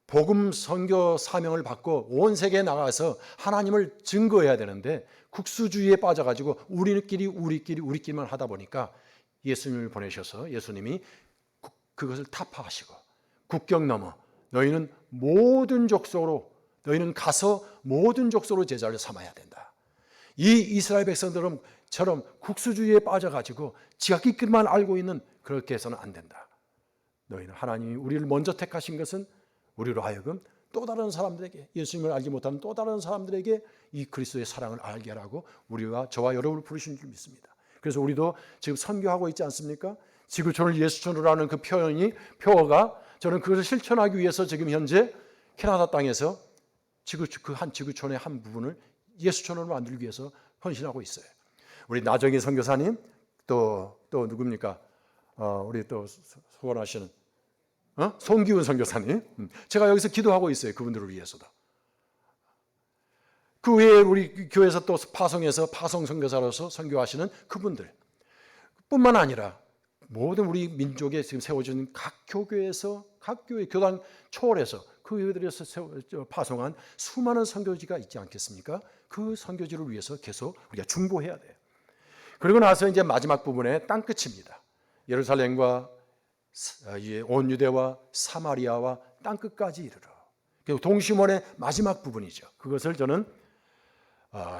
복음 선교 사명을 받고 온 세계에 나가서 하나님을 증거해야 되는데 국수주의에 빠져가지고 우리끼리만 하다 보니까 예수님을 보내셔서 예수님이 그것을 타파하시고 국경 넘어 너희는 모든 족속으로, 너희는 가서 모든 족속으로 제자를 삼아야 된다. 이 이스라엘 백성들처럼 국수주의에 빠져가지고 지각끼리만 알고 있는 그렇게 해서는 안 된다. 너희는 하나님이 우리를 먼저 택하신 것은 우리로 하여금 또 다른 사람들에게, 예수님을 알지 못하는 또 다른 사람들에게 이 그리스도의 사랑을 알게 하라고 우리와 저와 여러분을 부르신 줄 믿습니다. 그래서 우리도 지금 선교하고 있지 않습니까? 지구촌을 예수촌으로 하는 그 표어가 저는 그것을 실천하기 위해서 지금 현재 캐나다 땅에서 그 한 지구촌의 한 부분을 예수촌으로 만들기 위해서 헌신하고 있어요. 우리 나정희 선교사님, 또 또 누굽니까? 우리 또 소원하시는 송기훈 선교사님. 제가 여기서 기도하고 있어요. 그분들을 위해서도. 그 외에 우리 교회에서 또 파송해서 파송 선교사로서 선교하시는 그분들 뿐만 아니라 모든 우리 민족에 지금 세워진 각 교회에서 각 교회 교단 초월해서 그 교회들에서 파송한 수많은 선교지가 있지 않겠습니까? 그 선교지를 위해서 계속 우리가 중보해야 돼요. 그리고 나서 이제 마지막 부분에 땅 끝입니다. 예루살렘과 온 유대와 사마리아와 땅 끝까지 이르러. 동심원의 마지막 부분이죠. 그것을 저는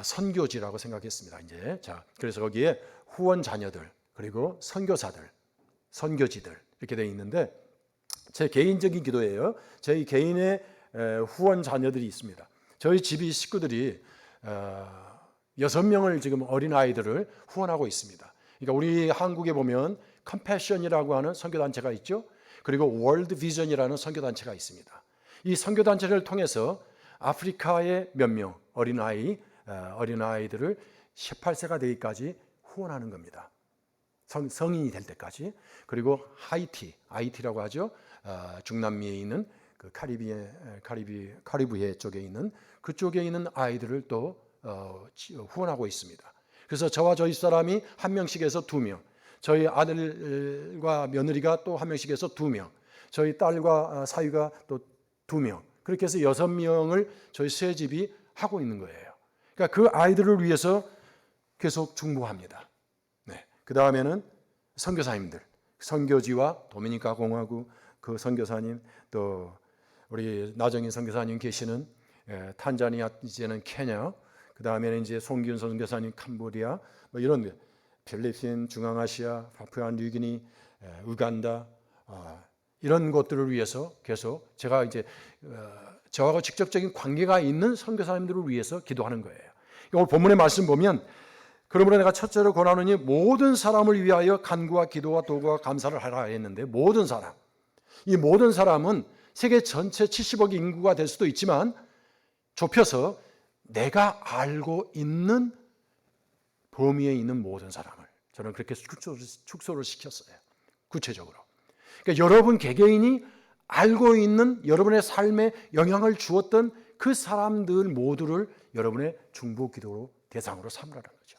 선교지라고 생각했습니다. 이제 그래서 거기에 후원 자녀들 그리고 선교사들, 선교지들 이렇게 되어 있는데 제 개인적인 기도예요. 저희 개인의 후원 자녀들이 있습니다. 저희 집이 식구들이 6명을 지금 어린 아이들을 후원하고 있습니다. 그러니까 우리 한국에 보면 컴패션이라고 하는 선교단체가 있죠. 그리고 월드 비전이라는 선교단체가 있습니다. 이 선교단체를 통해서 아프리카의 몇 명 어린아이들을 18세가 되기까지 후원하는 겁니다. 성인이 될 때까지. 그리고 하이티라고 하죠. 중남미에 있는 그 카리브해 쪽에 있는 그쪽에 있는 아이들을 또 후원하고 있습니다. 그래서 저와 저희 사람이 한 명씩에서 2명, 저희 아들과 며느리가 또 한 명씩에서 2명, 저희 딸과 사위가 또 2명, 그렇게 해서 6명을 저희 세 집이 하고 있는 거예요. 그러니까 그 아이들을 위해서 계속 중보합니다. 네. 그 다음에는 선교사님들, 선교지와 도미니카 공화국 그 선교사님, 또 우리 나정인 선교사님 계시는 탄자니아, 이제는 케냐, 그 다음에는 이제 송기훈 선교사님 캄보디아, 뭐 이런 필리핀, 중앙아시아, 파푸아뉴기니, 우간다, 이런 것들을 위해서 계속 제가 이제 저하고 직접적인 관계가 있는 선교사님들을 위해서 기도하는 거예요. 오늘 본문의 말씀 보면 그러므로 내가 첫째로 권하노니 모든 사람을 위하여 간구와 기도와 도구와 감사를 하라 했는데 모든 사람, 이 모든 사람은 세계 전체 70억 인구가 될 수도 있지만 좁혀서 내가 알고 있는 범위에 있는 모든 사람을 저는 그렇게 축소를 시켰어요. 구체적으로. 그러니까 여러분 개개인이 알고 있는 여러분의 삶에 영향을 주었던 그 사람들 모두를 여러분의 중보 기도로 대상으로 삼으라는 거죠.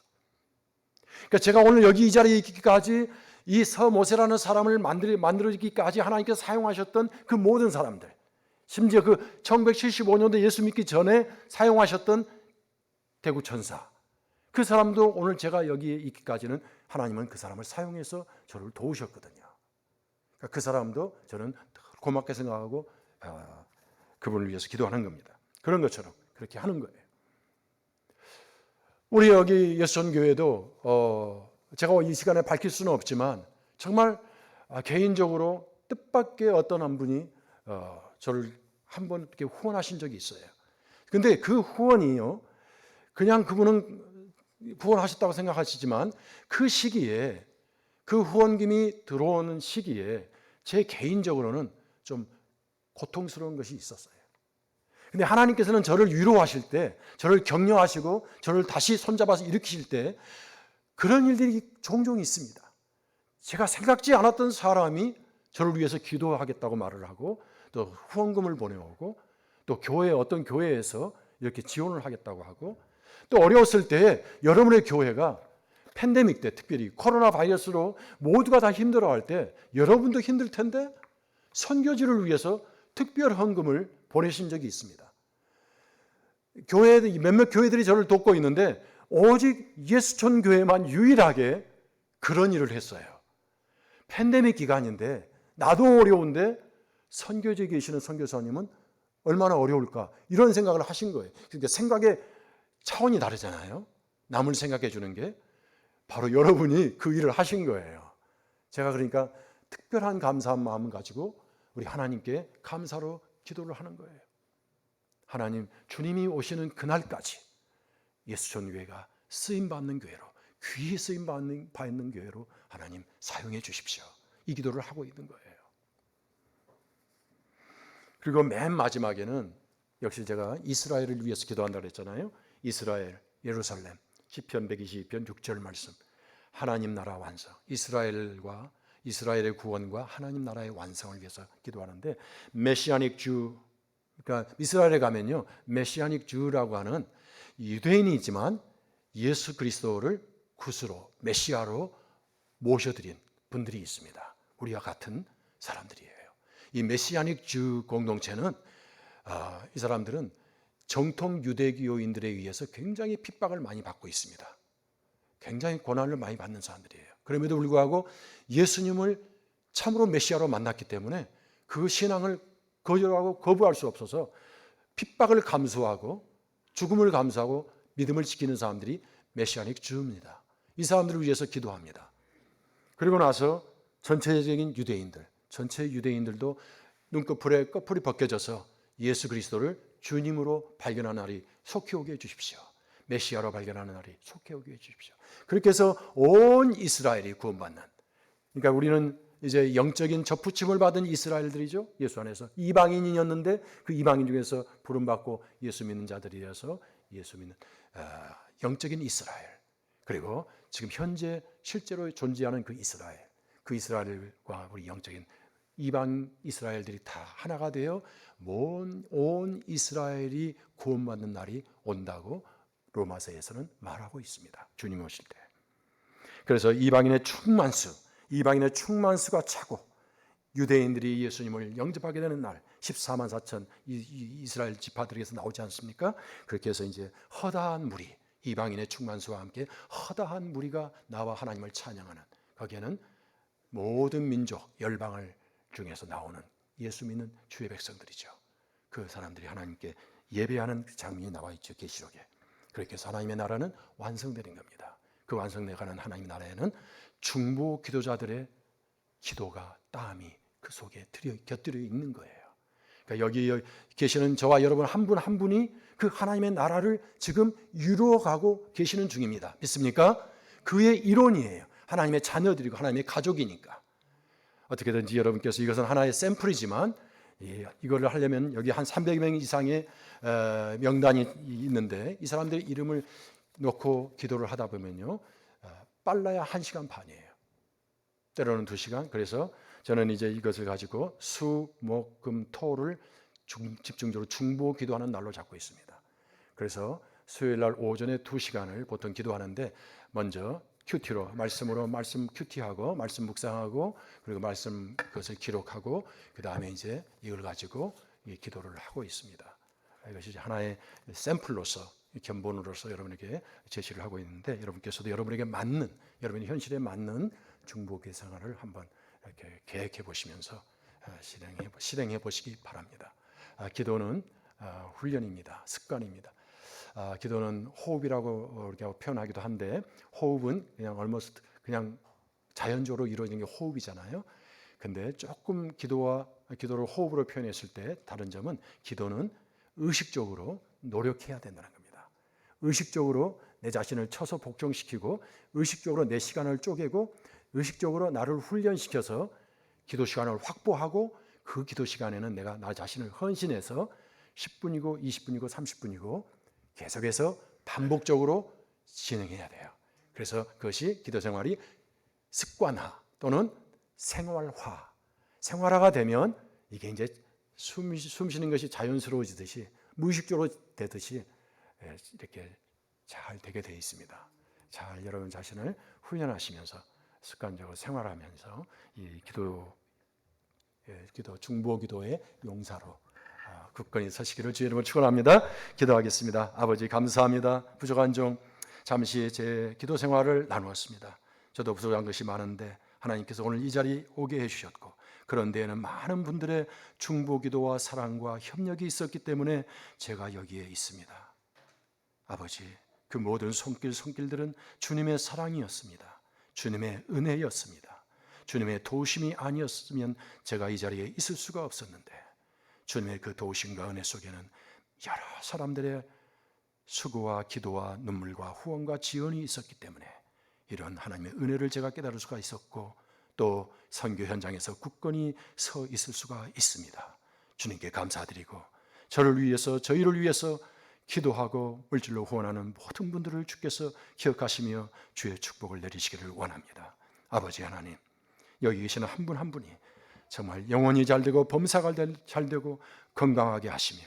그러니까 제가 오늘 여기 이 자리에 있기까지 이 서모세라는 사람을 만들어지기까지 하나님께서 사용하셨던 그 모든 사람들, 심지어 그 1975년도 예수 믿기 전에 사용하셨던 대구 천사, 그 사람도 오늘 제가 여기에 있기까지는 하나님은 그 사람을 사용해서 저를 도우셨거든요. 그러니까 그 사람도 저는 고맙게 생각하고 그분을 위해서 기도하는 겁니다. 그런 것처럼 그렇게 하는 거예요. 우리 여기 예수전교회도 제가 이 시간에 밝힐 수는 없지만 정말 개인적으로 뜻밖의 어떤 한 분이 저를 한번 이렇게 후원하신 적이 있어요. 근데 그 후원이요, 그냥 그분은 후원하셨다고 생각하시지만 그 시기에, 그 후원금이 들어오는 시기에 제 개인적으로는 좀 고통스러운 것이 있었어요. 근데 하나님께서는 저를 위로하실 때, 저를 격려하시고 저를 다시 손잡아서 일으키실 때 그런 일들이 종종 있습니다. 제가 생각지 않았던 사람이 저를 위해서 기도하겠다고 말을 하고 또 후원금을 보내오고 또 어떤 교회에서 이렇게 지원을 하겠다고 하고 또 어려웠을 때 여러분의 교회가 팬데믹 때 특별히 코로나 바이러스로 모두가 다 힘들어할 때 여러분도 힘들 텐데 선교지를 위해서 특별 헌금을 보내신 적이 있습니다. 몇몇 교회들이 저를 돕고 있는데 오직 예수촌 교회만 유일하게 그런 일을 했어요. 팬데믹 기간인데 나도 어려운데 선교지에 계시는 선교사님은 얼마나 어려울까 이런 생각을 하신 거예요. 그러니까 생각의 차원이 다르잖아요. 남을 생각해 주는 게 바로 여러분이 그 일을 하신 거예요. 제가 그러니까 특별한 감사한 마음을 가지고 우리 하나님께 감사로 기도를 하는 거예요. 하나님, 주님이 오시는 그날까지 예수촌 교회가 쓰임받는 교회로, 귀히 쓰임받는 교회로 하나님 사용해 주십시오. 이 기도를 하고 있는 거예요. 그리고 맨 마지막에는 역시 제가 이스라엘을 위해서 기도한다고 했잖아요. 이스라엘, 예루살렘, 시편 122편 6절 말씀. 하나님 나라 완성, 이스라엘의 구원과 하나님 나라의 완성을 위해서 기도하는데, 메시아닉 주, 그러니까 이스라엘에 가면요, 메시아닉 주라고 하는 유대인이지만 예수 그리스도를 구주로, 메시아로 모셔드린 분들이 있습니다. 우리와 같은 사람들이에요. 이 메시아닉 주 공동체는 이 사람들은 정통 유대교인들에 의해서 굉장히 핍박을 많이 받고 있습니다. 굉장히 고난을 많이 받는 사람들이에요. 그럼에도 불구하고 예수님을 참으로 메시아로 만났기 때문에 그 신앙을 거절하고 거부할 수 없어서 핍박을 감수하고 죽음을 감수하고 믿음을 지키는 사람들이 메시아닉 주입니다. 이 사람들을 위해서 기도합니다. 그리고 나서 전체적인 유대인들, 전체 유대인들도 눈꺼풀에 꺼풀이 벗겨져서 예수 그리스도를 주님으로 발견하는 날이 속히 오게 해주십시오. 메시아로 발견하는 날이 속히 오게 해주십시오. 그렇게 해서 온 이스라엘이 구원받는, 그러니까 우리는 이제 영적인 접붙임을 받은 이스라엘들이죠. 예수 안에서 이방인이었는데 그 이방인 중에서 부름받고 예수 믿는 자들이어서 예수 믿는 영적인 이스라엘, 그리고 지금 현재 실제로 존재하는 그 이스라엘과 우리 영적인 이방 이스라엘들이 다 하나가 되어 온 이스라엘이 구원받는 날이 온다고 로마서에서는 말하고 있습니다. 주님 오실 때. 그래서 이방인의 충만수가 차고 유대인들이 예수님을 영접하게 되는 날, 14만 4천 이스라엘 지파들에서 나오지 않습니까? 그렇게 해서 이제 허다한 무리, 이방인의 충만수와 함께 허다한 무리가 나와 하나님을 찬양하는, 거기에는 모든 민족, 열방을 중에서 나오는 예수 믿는 주의 백성들이죠. 그 사람들이 하나님께 예배하는 장면이 나와 있죠, 계시록에. 그렇게 해서 하나님의 나라는 완성되는 겁니다. 그 완성되어가는 하나님의 나라에는 중보 기도자들의 기도가, 땀이 그 속에 곁들여 있는 거예요. 그러니까 여기 계시는 저와 여러분 한 분 한 분이 그 하나님의 나라를 지금 이루어가고 계시는 중입니다. 믿습니까? 그의 일원이에요. 하나님의 자녀들이고 하나님의 가족이니까. 어떻게든지 여러분께서, 이것은 하나의 샘플이지만 이거를 하려면 여기 한 300명 이상의 명단이 있는데 이 사람들의 이름을 놓고 기도를 하다 보면요, 빨라야 1시간 반이에요. 때로는 2시간. 그래서 저는 이제 이것을 가지고 수, 목, 금, 토를 집중적으로 중보 기도하는 날로 잡고 있습니다. 그래서 수요일 날 오전에 2시간을 보통 기도하는데, 먼저 큐티로 말씀 큐티하고 말씀 묵상하고 그리고 말씀 그것을 기록하고 그 다음에 이제 이걸 가지고 기도를 하고 있습니다. 이것이 하나의 샘플로서, 견본으로서 여러분에게 제시를 하고 있는데, 여러분께서도 여러분에게 맞는, 여러분의 현실에 맞는 중보기도 생활을 한번 이렇게 계획해 보시면서 실행해 보시기 바랍니다. 기도는 훈련입니다. 습관입니다. 기도는 호흡이라고 우리가 표현하기도 한데, 호흡은 그냥 자연적으로 이루어지는 게 호흡이잖아요. 근데 조금 기도를 호흡으로 표현했을 때 다른 점은, 기도는 의식적으로 노력해야 된다는 겁니다. 의식적으로 내 자신을 쳐서 복종시키고, 의식적으로 내 시간을 쪼개고, 의식적으로 나를 훈련시켜서 기도 시간을 확보하고, 그 기도 시간에는 내가 나 자신을 헌신해서 10분이고 20분이고 30분이고 계속해서 반복적으로 진행해야 돼요. 그래서 그것이 기도 생활이 습관화 또는 생활화가 되면 이게 이제 숨 쉬는 것이 자연스러워지듯이, 무의식적으로 되듯이 이렇게 잘 되게 되어 있습니다. 잘 여러분 자신을 훈련하시면서 습관적으로 생활하면서 이 기도 중보 기도의 용사로 굳건히 서시기를 주의 이름으로 축원합니다. 기도하겠습니다. 아버지, 감사합니다. 부족한 종 잠시 제 기도 생활을 나누었습니다. 저도 부족한 것이 많은데 하나님께서 오늘 이 자리에 오게 해주셨고, 그런 데에는 많은 분들의 중보 기도와 사랑과 협력이 있었기 때문에 제가 여기에 있습니다. 아버지, 그 모든 손길들은 주님의 사랑이었습니다. 주님의 은혜였습니다. 주님의 도우심이 아니었으면 제가 이 자리에 있을 수가 없었는데, 주님의 그 도우심과 은혜 속에는 여러 사람들의 수고와 기도와 눈물과 후원과 지원이 있었기 때문에 이런 하나님의 은혜를 제가 깨달을 수가 있었고, 또 선교 현장에서 굳건히 서 있을 수가 있습니다. 주님께 감사드리고, 저희를 위해서 기도하고 물질로 후원하는 모든 분들을 주께서 기억하시며 주의 축복을 내리시기를 원합니다. 아버지 하나님, 여기 계시는 한 분 한 분이 정말 영혼이 잘되고 범사가 잘되고 건강하게 하시며,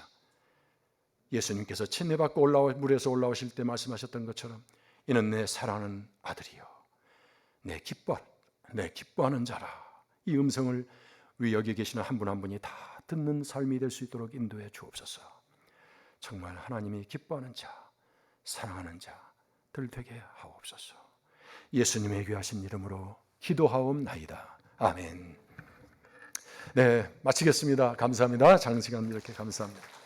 예수님께서 침례받고 물에서 올라오실 때 말씀하셨던 것처럼 이는 내 사랑하는 아들이요 내 기뻐하는 자라, 이 음성을 우리 여기 계시는 한 분 한 분이 다 듣는 삶이 될 수 있도록 인도해 주옵소서. 정말 하나님이 기뻐하는 자, 사랑하는 자들 되게 하옵소서. 예수님의 귀하신 이름으로 기도하옵나이다. 아멘. 네, 마치겠습니다. 감사합니다. 장시간 이렇게 감사합니다.